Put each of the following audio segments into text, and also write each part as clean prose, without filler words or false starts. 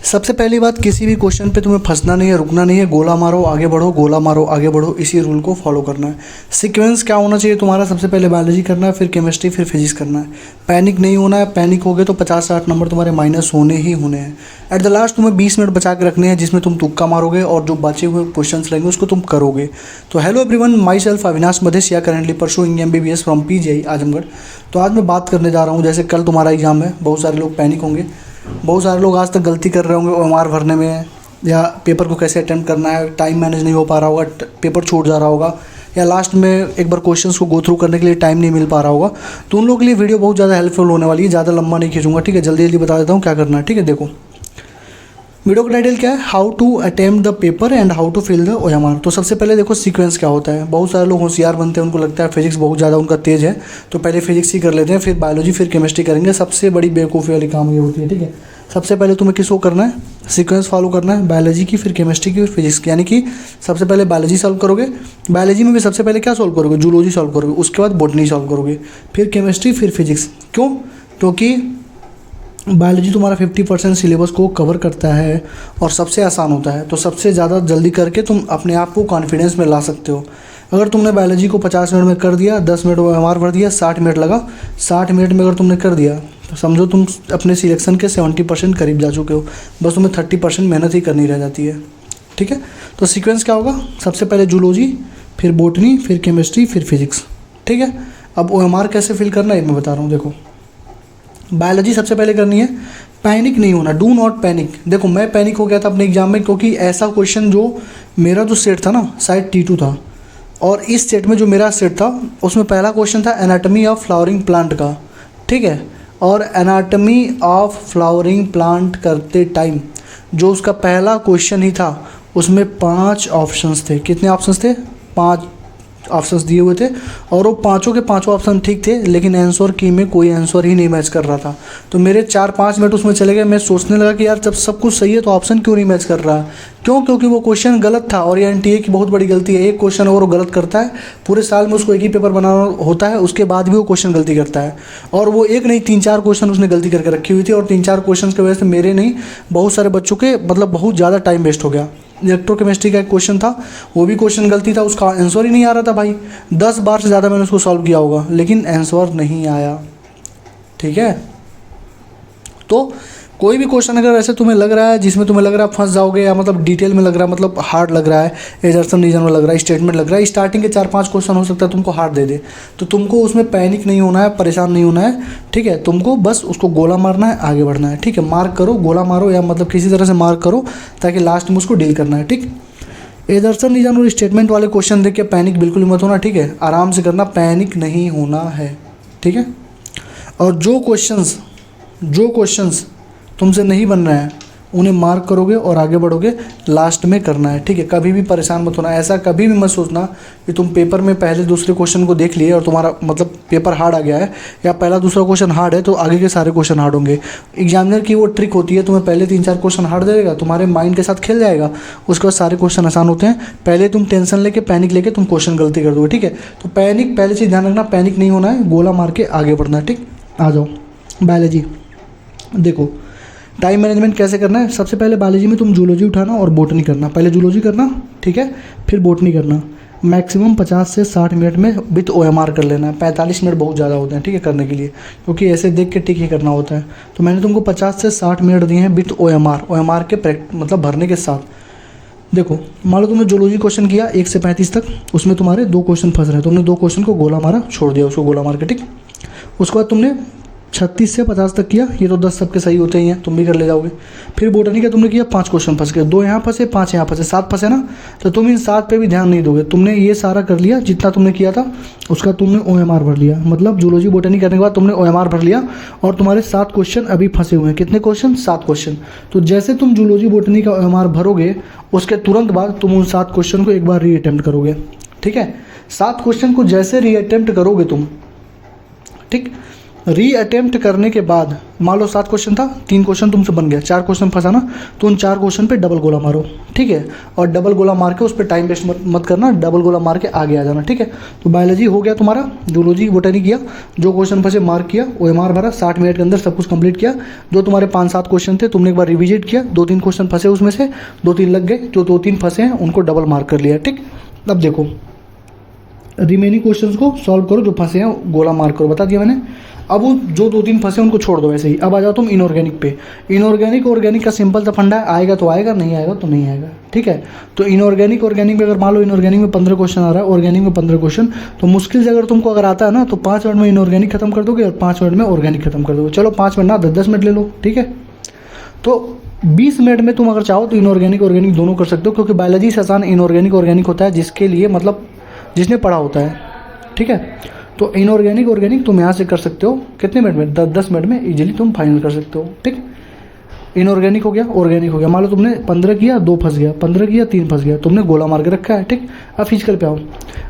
सबसे पहली बात, किसी भी क्वेश्चन पे तुम्हें फंसना नहीं है, रुकना नहीं है, गोला मारो आगे बढ़ो, गोला मारो आगे बढ़ो, इसी रूल को फॉलो करना है। सीक्वेंस क्या होना चाहिए तुम्हारा, सबसे पहले बायोलॉजी करना है, फिर केमिस्ट्री, फिर फिजिक्स करना है। पैनिक नहीं होना है, पैनिक हो गए तो 50-60 नंबर तुम्हारे माइनस होने ही होने हैं। एट द लास्ट तुम्हें 20 मिनट बचा के रखने हैं, जिसमें तुम तुक्का मारोगे और जो बचे हुए क्वेश्चन रहेंगे उसको तुम करोगे। तो hello everyone, myself Avinash Madhesia, currently pursuing MBBS from PGI Azamgarh. तो आज मैं बात करने जा रहा हूँ, जैसे कल तुम्हारा एग्जाम है, बहुत सारे लोग पैनिक होंगे, बहुत सारे लोग आज तक गलती कर रहे होंगे OMR भरने में, या पेपर को कैसे अटेम्प्ट करना है, टाइम मैनेज नहीं हो पा रहा होगा, पेपर छूट जा रहा होगा, या लास्ट में एक बार क्वेश्चंस को गो थ्रू करने के लिए टाइम नहीं मिल पा रहा होगा। तो उन लोगों के लिए वीडियो बहुत ज़्यादा हेल्पफुल होने वाली है, ज़्यादा लंबा नहीं खींचूंगा, ठीक है। जल्दी जल्दी बता देता हूँ क्या करना है, ठीक है। देखो, वीडियो का टाइटल क्या है, how to attempt the paper and how to fill the OMR। तो सबसे पहले देखो सीक्वेंस क्या होता है। बहुत सारे लोग होशियार बनते हैं, उनको लगता है फिजिक्स बहुत ज़्यादा उनका तेज है, तो पहले फिजिक्स ही कर लेते हैं, फिर बायोलॉजी, फिर केमिस्ट्री करेंगे। सबसे बड़ी बेवकूफ़ी वाली काम ये होती है, ठीक है। सबसे पहले तुम्हें किसको करना है, सीक्वेंस फॉलो करना है, बायोलॉजी की, फिर केमिस्ट्री की, फिर फिजिक्स की। यानी कि सबसे पहले बायोलॉजी सॉल्व करोगे, बायोलॉजी में भी सबसे पहले क्या सॉल्व करोगे, जूलॉजी सॉल्व करोगे, उसके बाद बॉटनी सॉल्व करोगे, फिर केमिस्ट्री, फिर फिजिक्स। क्यों? क्योंकि बायोलॉजी तुम्हारा 50% सिलेबस को कवर करता है और सबसे आसान होता है, तो सबसे ज़्यादा जल्दी करके तुम अपने आप को कॉन्फिडेंस में ला सकते हो। अगर तुमने बायोलॉजी को 50 मिनट में कर दिया, 10 मिनट OMR भर दिया, 60 मिनट लगा, 60 मिनट में अगर तुमने कर दिया तो समझो तुम अपने सिलेक्शन के 70% करीब जा चुके हो। बस तुम्हें 30% मेहनत ही करनी रह जाती है, ठीक है। तो सीक्वेंस क्या होगा, सबसे पहले जूलॉजी, फिर बॉटनी, फिर केमिस्ट्री, फिर फिजिक्स, ठीक है। अब OMR कैसे फिल करना है मैं बता रहा हूँ। देखो, बायोलॉजी सबसे पहले करनी है, पैनिक नहीं होना, डू नॉट पैनिक। देखो, मैं पैनिक हो गया था अपने एग्जाम में, क्योंकि ऐसा क्वेश्चन जो मेरा जो सेट था ना, शायद T2 था, और इस सेट में जो मेरा सेट था उसमें पहला क्वेश्चन था एनाटॉमी ऑफ फ्लावरिंग प्लांट का, ठीक है। और एनाटॉमी ऑफ फ्लावरिंग प्लांट करते टाइम जो उसका पहला क्वेश्चन ही था, उसमें 5 ऑप्शंस थे। कितने ऑप्शंस थे? 5 ऑप्शंस दिए हुए थे, और वो पांचों के पांचों ऑप्शन ठीक थे, लेकिन आंसर की में कोई आंसर ही नहीं मैच कर रहा था। तो मेरे 4-5 मिनट उसमें चले गए। मैं सोचने लगा कि यार जब सब कुछ सही है तो ऑप्शन क्यों नहीं मैच कर रहा। क्यों? क्योंकि वो क्वेश्चन गलत था, और ये NTA की बहुत बड़ी गलती है। एक क्वेश्चन अगर वो गलत करता है, पूरे साल में उसको एक ही पेपर बनाना होता है, उसके बाद भी वो क्वेश्चन गलती करता है। और वो एक नहीं 3-4 क्वेश्चन उसने गलती करके रखी हुई थी, और 3-4 क्वेश्चन की वजह से मेरे नहीं, बहुत सारे बच्चों के मतलब बहुत ज़्यादा टाइम वेस्ट हो गया। इलेक्ट्रोकेमिस्ट्री का एक क्वेश्चन था, वो भी क्वेश्चन गलती था, उसका आंसर ही नहीं आ रहा था भाई। 10 बार से ज़्यादा मैंने उसको सॉल्व किया होगा, लेकिन आंसर नहीं आया, ठीक है। तो कोई भी क्वेश्चन अगर ऐसे तुम्हें लग रहा है, जिसमें तुम्हें लग रहा है फंस जाओगे, या मतलब डिटेल में लग रहा है, मतलब हार्ड लग रहा है, एजर्सन रीजन में लग रहा है, स्टेटमेंट लग रहा है, स्टार्टिंग के 4-5 क्वेश्चन हो सकता है तुमको हार्ड दे दे, तो तुमको उसमें पैनिक नहीं होना है, परेशान नहीं होना है, ठीक है। तुमको बस उसको गोला मारना है, आगे बढ़ना है, ठीक है। मार्क करो, गोला मारो, या मतलब किसी तरह से मार्क करो, ताकि लास्ट में उसको डील करना है, ठीक। एजर्सन रीजन और स्टेटमेंट वाले क्वेश्चन देख के पैनिक बिल्कुल ही मत होना, ठीक है। आराम से करना, पैनिक नहीं होना है, ठीक है। और जो क्वेश्चंस तुमसे नहीं बन रहे हैं उन्हें मार्क करोगे और आगे बढ़ोगे, लास्ट में करना है, ठीक है। कभी भी परेशान मत होना, ऐसा कभी भी मत सोचना कि तुम पेपर में पहले दूसरे क्वेश्चन को देख लिए और तुम्हारा मतलब पेपर हार्ड आ गया है, या पहला दूसरा क्वेश्चन हार्ड है तो आगे के सारे क्वेश्चन हार्ड होंगे। एग्जामिनर की वो ट्रिक होती है, तुम्हें पहले 3-4 क्वेश्चन हार्ड दे देगा, तुम्हारे माइंड के साथ खेल जाएगा, उसके बाद सारे क्वेश्चन आसान होते हैं। पहले तुम टेंशन लेके, पैनिक लेके तुम क्वेश्चन गलती कर दोगे, ठीक है। तो पैनिक, पहले चीज़ ध्यान रखना, पैनिक नहीं होना है, गोला मार के आगे बढ़ना है, ठीक। आ जाओ बायोलॉजी। देखो, टाइम मैनेजमेंट कैसे करना है। सबसे पहले बायोलॉजी में तुम जूलॉजी उठाना और बॉटनी करना। पहले जूलॉजी करना, ठीक है, फिर बॉटनी करना। मैक्सिमम 50 से 60 मिनट में विथ OMR कर लेना है। 45 मिनट बहुत ज़्यादा होते हैं, ठीक है, करने के लिए, क्योंकि ऐसे देख के टिक ही करना होता है। तो मैंने तुमको 50 से 60 मिनट दिए हैं विथ OMR के मतलब भरने के साथ। देखो, मान लो तुमने जूलॉजी क्वेश्चन किया 1 से 35 तक, उसमें तुम्हारे 2 क्वेश्चन फंस रहे हैं, तुमने 2 क्वेश्चन को गोला मारा, छोड़ दिया उसको गोला मार के, ठीक। उसके बाद तुमने 36 से 50 तक किया, ये तो 10 सबके सही होते ही हैं, तुम भी कर ले जाओगे। फिर बॉटनी का तुमने किया, 5 क्वेश्चन फंस गए, 2 यहाँ फंसे, 5 यहाँ फंसे, 7 फंसे ना, तो तुम इन 7 पे भी ध्यान नहीं दोगे। तुमने ये सारा कर लिया, जितना तुमने किया था उसका तुमने OMR भर लिया, मतलब जूलॉजी बॉटनी करने के बाद तुमने OMR भर लिया, और तुम्हारे 7 क्वेश्चन अभी फंसे हुए हैं। कितने क्वेश्चन? 7 क्वेश्चन। तो जैसे तुम जूलॉजी बॉटनी का OMR भरोगे, उसके तुरंत बाद तुम उन 7 क्वेश्चन को एक बार रीअटेम्प्ट करोगे, ठीक है। 7 क्वेश्चन को जैसे रीअटेम्प्ट करोगे तुम, ठीक, री अटेम्प्ट करने के बाद मान लो 7 क्वेश्चन था, 3 क्वेश्चन तुमसे बन गया, 4 क्वेश्चन फंसा ना, तो उन 4 क्वेश्चन पे डबल गोला मारो, ठीक है। और डबल गोला मार के उस पर टाइम वेस्ट मत करना, डबल गोला मार के आगे आ जाना, ठीक है। तो बायोलॉजी हो गया तुम्हारा, जूलॉजी बोटनी किया, जो क्वेश्चन फंसे मार्क किया, OMR भरा, 60 मिनट के अंदर सब कुछ कंप्लीट किया। जो तुम्हारे 5-7 क्वेश्चन थे तुमने एक बार रिविजिट किया, 2-3 क्वेश्चन फंसे उसमें से 2-3 लग गए, जो 2-3 फंसे हैं उनको डबल मार्क कर लिया, ठीक। अब देखो रिमेनिंग क्वेश्चंस को सॉल्व करो, जो फंसे हैं गोला मार्क करो, बता दिया मैंने। अब वो जो 2-3 फंसे उनको छोड़ दो ऐसे ही। अब आ जाओ तुम इनऑर्गेनिक पे। इनऑर्गेनिक ऑर्गेनिक का सिंपल सा फंडा है, आएगा तो आएगा, नहीं आएगा तो नहीं आएगा, ठीक है। तो इनऑर्गेनिक ऑर्गेनिक में अगर मान लो इनऑर्गेनिक में 15 क्वेश्चन आ रहा है, ऑर्गेनिक में 15 क्वेश्चन, तो मुश्किल से अगर तुमको अगर आता है ना, तो 5 मिनट में इनऑर्गेनिक खत्म कर दोगे और 5 मिनट में ऑर्गेनिक खत्म कर दोगे। चलो 5 मिनट ना 10 मिनट ले लो, ठीक है। तो 20 मिनट में तुम अगर चाहो तो इनऑर्गेनिक ऑर्गेनिक दोनों कर सकते हो, क्योंकि बायोलॉजी से आसान इनऑर्गेनिक ऑर्गेनिक होता है, जिसके लिए मतलब जिसने पढ़ा होता है, ठीक है। तो इनऑर्गेनिक ऑर्गेनिक तुम यहाँ से कर सकते हो कितने मिनट में, 10 मिनट में इजीली तुम फाइनल कर सकते हो, ठीक। इनऑर्गेनिक हो गया, ऑर्गेनिक हो गया। मान लो तुमने 15 किया, 2 फंस गया, 15 किया 3 फंस गया, तुमने गोला मार के रखा है, ठीक। अब फिजिकल पे आओ।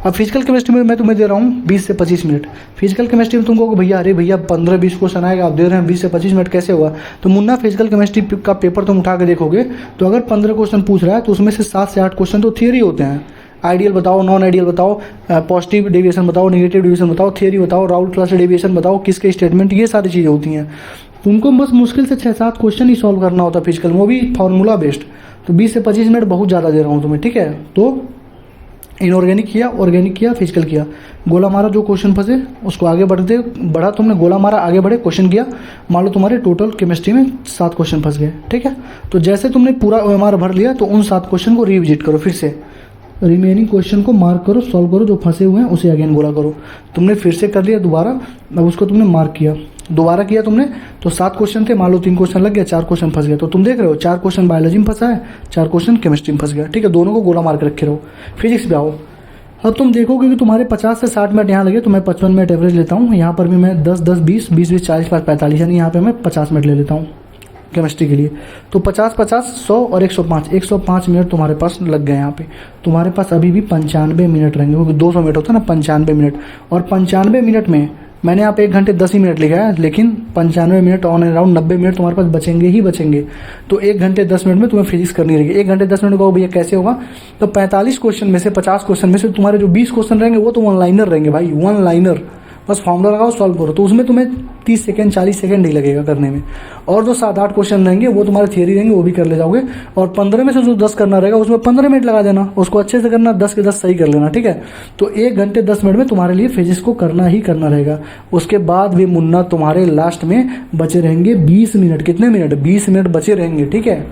अब फिजिकल केमिस्ट्री में मैं तुम्हें दे रहा हूँ 20 से 25 मिनट। फिजिकल केमिस्ट्री में तुम कहोगे भैया अरे भैया 15-20 क्वेश्चन आएगा, आप दे रहे हैं 20 से 25 मिनट कैसे होगा। तो मुन्ना फिजिकल केमिस्ट्री का पेपर तुम उठा के देखोगे तो अगर 15 क्वेश्चन पूछ रहा है तो उसमें से 7 से 8 क्वेश्चन तो थियरी होते हैं। आइडियल बताओ, नॉन आइडियल बताओ, पॉजिटिव डेविएशन बताओ, नेगेटिव डेविएशन बताओ, थियरी बताओ, राउल्ट क्लास डेविएशन बताओ, किसके स्टेटमेंट, ये सारी चीज़ें होती हैं। तुमको बस मुश्किल से 6-7 क्वेश्चन ही सॉल्व करना होता है फिजिकल में, वो भी फार्मूला बेस्ड। तो 20 से 25 मिनट बहुत ज़्यादा दे रहा हूँ तुम्हें, ठीक है। तो इनऑर्गेनिक किया, ऑर्गेनिक किया, फिजिकल किया, गोला मारा, जो क्वेश्चन फंसे उसको आगे बढ़ा तुमने, गोला मारा आगे बढ़े, क्वेश्चन किया। मान लो तुम्हारे टोटल केमिस्ट्री में 7 क्वेश्चन फंस गए, ठीक है। तो जैसे तुमने पूरा OMR भर लिया तो उन 7 क्वेश्चन को रिविजिट करो, फिर से रिमेनिंग क्वेश्चन को मार्क करो, सॉल्व करो, जो फंसे हुए हैं उसे अगेन गोला करो। तुमने फिर से कर लिया दोबारा, अब उसको तुमने मार्क किया, दोबारा किया तुमने, तो 7 क्वेश्चन थे, मान लो 3 क्वेश्चन लग गया, 4 क्वेश्चन फंस गए। तो तुम देख रहे हो 4 क्वेश्चन बायोलॉजी में फंसा है, 4 क्वेश्चन केमिस्ट्री में फंस गया, ठीक है। दोनों को गोला मार के रखे रहो। फिजिक्स पे आओ। अब तुम देखोगे कि तुम्हारे 50 से 60 मिनट यहाँ लगे, तो मैं 55 मिनट एवरेज लेता हूँ। यहाँ पर भी मैं 10-10, 20-20, 40, 45, यानी यहाँ पे मैं 50 मिनट ले लेता हूँ केमिस्ट्री के लिए। तो 50-50, 100 और 105 मिनट तुम्हारे पास लग गए। यहाँ पे तुम्हारे पास अभी भी 95 मिनट रहेंगे, क्योंकि 200 मिनट होता है ना, 95 मिनट। और 95 मिनट में मैंने यहाँ पे 1 घंटे 10 ही मिनट लिखा है, लेकिन 95 minute on and around 90 minute तुम्हारे पास बचेंगे ही बचेंगे। तो 1 घंटे 10 मिनट में तुम्हें फिजिक्स करनी रहेगी। 1 घंटे 10 मिनट को भैया कैसे होगा, तो 45 क्वेश्चन में से 50 क्वेश्चन में से तुम्हारे जो 20 क्वेश्चन रहेंगे वो तो वन लाइनर रहेंगे भाई, वन लाइनर। बस फॉर्मूला लगाओ, सॉल्व करो, तो उसमें तुम्हें 30 सेकंड 40 सेकंड ही लगेगा करने में। और जो 7-8 क्वेश्चन रहेंगे वो तुम्हारे थियरी रहेंगे, वो भी कर ले जाओगे। और 15 में से जो 10 करना रहेगा उसमें 15 मिनट लगा देना, उसको अच्छे से करना, 10 के 10 सही कर लेना, ठीक है। तो 1 घंटे 10 मिनट में तुम्हारे लिए फिजिक्स को करना ही करना रहेगा। उसके बाद भी मुन्ना तुम्हारे लास्ट में बचे रहेंगे 20 मिनट। कितने मिनट, 20 मिनट बचे रहेंगे, ठीक है।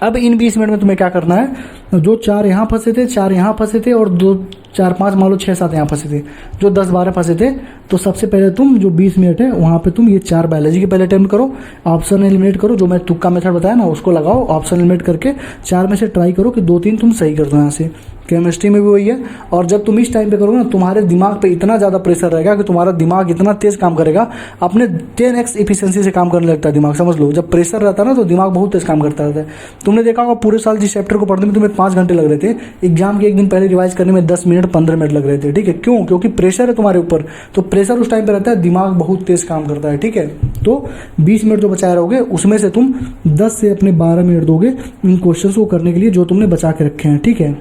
अब इन 20 मिनट में तुम्हें क्या करना है, जो 4 यहाँ फंसे थे, 4 यहाँ फंसे थे, और 2, 4, 5, मान लो 6, 7 यहाँ फंसे थे, जो 10, 12 फंसे थे। तो सबसे पहले तुम जो 20 मिनट है वहाँ पे तुम ये 4 बायोलॉजी के पहले अटेम्प्ट करो, ऑप्शन एलिमिनेट करो, जो मैं तुक्का मेथड बताया ना उसको लगाओ, ऑप्शन एलिमिनेट करके 4 में से ट्राई करो कि 2-3 तुम सही कर दो यहाँ से। केमिस्ट्री में भी वही है। और जब तुम इस टाइम पे करोगे ना, तुम्हारे दिमाग पे इतना ज़्यादा प्रेशर रहेगा कि तुम्हारा दिमाग इतना तेज़ काम करेगा, अपने 10x एफिशिएंसी से काम करने लगता है दिमाग, समझ लो। जब प्रेशर रहता है ना तो दिमाग बहुत तेज़ काम करता रहता है। तुमने देखा होगा पूरे साल जिस चैप्टर को पढ़ने में तुम्हें 5 घंटे लग रहे थे, एग्जाम के 1 दिन पहले रिवाइज करने में 10 मिनट 15 मिनट लग रहे थे, ठीक है। क्यों, क्योंकि प्रेशर है तुम्हारे ऊपर, तो प्रेशर उस टाइम पे रहता है, दिमाग बहुत तेज़ काम करता है, ठीक है। तो 20 मिनट जो बचाए रहोगे उसमें से तुम 10 से अपने 12 मिनट दोगे इन क्वेश्चन को करने के लिए जो तुमने बचा के रखे हैं, ठीक है।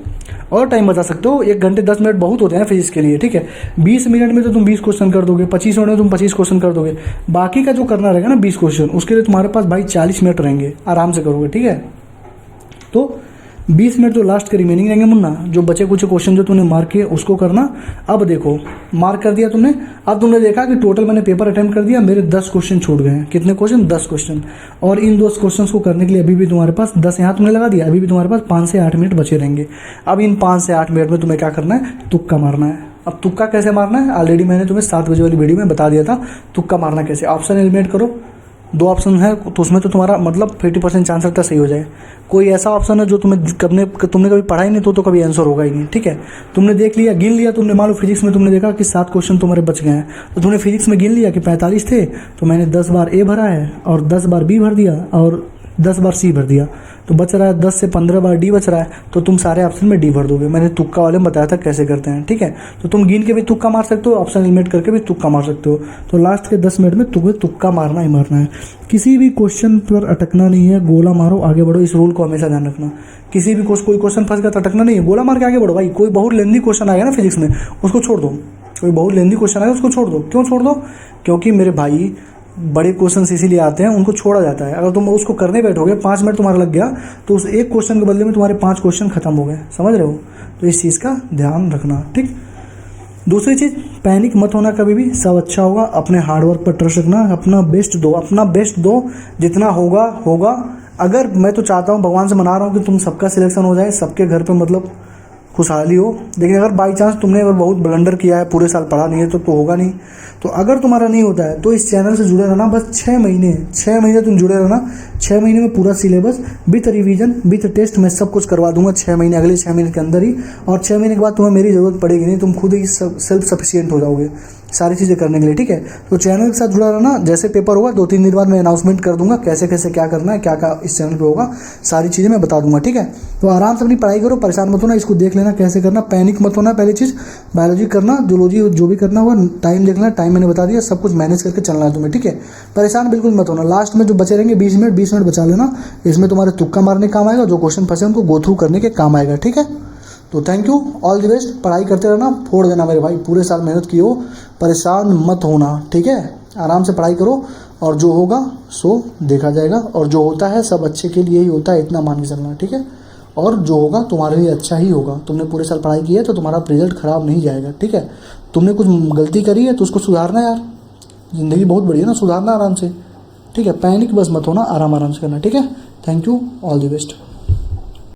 और टाइम बचा सकते हो, 1 घंटे 10 मिनट बहुत होते हैं फिजिक्स के लिए, ठीक है। 20 मिनट में तो तुम 20 क्वेश्चन कर दोगे, 25 मिनट में तुम 25 क्वेश्चन कर दोगे। बाकी का जो करना रहेगा ना 20 क्वेश्चन, उसके लिए तुम्हारे पास भाई 40 मिनट रहेंगे, आराम से करोगे, ठीक है। तो 20 मिनट जो लास्ट के रिमेनिंग रहेंगे मुन्ना, जो बचे कुछ क्वेश्चन जो तूने मार्क किए उसको करना। अब देखो मार्क कर दिया तुमने, अब तुमने देखा कि टोटल मैंने पेपर अटेम्प्ट कर दिया, मेरे 10 क्वेश्चन छूट गए हैं। कितने क्वेश्चन, 10 क्वेश्चन। और इन 10 क्वेश्चन को करने के लिए अभी भी तुम्हारे पास 10 यहाँ तुमने लगा दिया, अभी भी तुम्हारे पास 5 से 8 मिनट बचे रहेंगे। अब इन 5 से 8 मिनट में तुम्हें क्या करना है, तुक्का मारना है। अब तुक्का कैसे मारना है, ऑलरेडी मैंने तुम्हें 7 बजे वाली वीडियो में बता दिया था तुक्का मारना कैसे। ऑप्शन एलिमिनेट करो, 2 ऑप्शन है तो उसमें तो तुम्हारा मतलब 50% चांस रहता है सही हो जाए। कोई ऐसा ऑप्शन है जो तुमने कभी पढ़ा ही नहीं तो कभी आंसर होगा ही नहीं, ठीक है। तुमने देख लिया, गिन लिया, तुमने मान लो फिजिक्स में तुमने देखा कि 7 क्वेश्चन तुम्हारे बच गए हैं, तो तुमने फिजिक्स में गिन लिया कि 45 थे, तो मैंने 10 बार ए भरा है और 10 बार बी भर दिया और 10 बार सी भर दिया, तो बच रहा है 10 से 15 बार डी बच रहा है, तो तुम सारे ऑप्शन में डी भर दोगे। मैंने तुक्का वाले में बताया था कैसे करते हैं, ठीक है। तो तुम गिन के भी तुक्का मार सकते हो, ऑप्शन एलिमिनेट करके भी तुक्का मार सकते हो। तो लास्ट के 10 मिनट में तुम्हें तुक्का मारना ही मारना है। किसी भी क्वेश्चन पर अटकना नहीं है, गोला मारो आगे बढ़ो, इस रूल को हमेशा ध्यान रखना। किसी भी कोई क्वेश्चन फंस गया तो अटकना नहीं है, गोला मार के आगे बढ़ो भाई। कोई बहुत लेंदी क्वेश्चन आएगा ना फिजिक्स में, उसको छोड़ दो। कोई बहुत लेंदी क्वेश्चन आएगा उसको छोड़ दो। क्यों छोड़ दो? क्योंकि मेरे भाई बड़े क्वेश्चन इसीलिए आते हैं, उनको छोड़ा जाता है। अगर तुम उसको करने बैठोगे 5 मिनट तुम्हारा लग गया, तो उस एक क्वेश्चन के बदले में तुम्हारे 5 क्वेश्चन खत्म हो गए। समझ रहे हो? तो इस चीज़ का ध्यान रखना, ठीक। दूसरी चीज़, पैनिक मत होना कभी भी, सब अच्छा होगा। अपने हार्डवर्क पर ट्रस्ट रखना, अपना बेस्ट दो, अपना बेस्ट दो, जितना होगा होगा। अगर मैं तो चाहता हूँ, भगवान से मना रहा हूँ कि तुम सबका सिलेक्शन हो जाए, सबके घर पे मतलब खुशहाली हो। लेकिन अगर बाई चांस तुमने अगर बहुत ब्लंडर किया है, पूरे साल पढ़ा नहीं है, तो होगा नहीं। तो अगर तुम्हारा नहीं होता है तो इस चैनल से जुड़े रहना। बस 6 महीने तुम जुड़े रहना। 6 महीने में पूरा syllabus with revision with test मैं सब कुछ करवा दूंगा 6 महीने, अगले 6 महीने के अंदर ही। और 6 महीने के बाद तुम्हें मेरी ज़रूरत पड़ेगी नहीं, तुम खुद ही सेल्फ सफिशिएंट हो जाओगे सारी चीज़ें करने के लिए, ठीक है। तो चैनल के साथ जुड़ा रहना। जैसे पेपर होगा 2-3 दिन बाद मैं अनाउंसमेंट कर दूंगा, कैसे कैसे क्या करना है, क्या क्या इस चैनल पे होगा, सारी चीज़ें मैं बता दूंगा, ठीक है। तो आराम से अपनी पढ़ाई करो, परेशान मत होना, इसको देख लेना कैसे करना, पैनिक मत होना। पहली चीज़ बायोलॉजी करना, जूलॉजी जो भी करना होगा, टाइम देखना, टाइम मैंने बता दिया, सब कुछ मैनेज करके चलना है तुम्हें, ठीक है। परेशान बिल्कुल मत होना। लास्ट में जो बचे रहेंगे 20 मिनट बचा लेना, इसमें तुम्हारे तुक्का मारने काम आएगा, जो क्वेश्चन फंसे उनको गो थ्रू करने के काम आएगा, ठीक है। तो thank you, all the best. पढ़ाई करते रहना, फोड़ देना मेरे भाई, पूरे साल मेहनत की हो, परेशान मत होना, ठीक है। आराम से पढ़ाई करो, और जो होगा सो देखा जाएगा, और जो होता है सब अच्छे के लिए ही होता है, इतना मान के चलना, ठीक है। और जो होगा तुम्हारे लिए अच्छा ही होगा। तुमने पूरे साल पढ़ाई की है तो तुम्हारा रिजल्ट ख़राब नहीं जाएगा, ठीक है। तुमने कुछ गलती करी है तो उसको सुधारना यार, ज़िंदगी बहुत बड़ी है ना, सुधारना आराम से, ठीक है। पैनिक बस मत होना, आराम से करना, ठीक है। Thank you, all the best.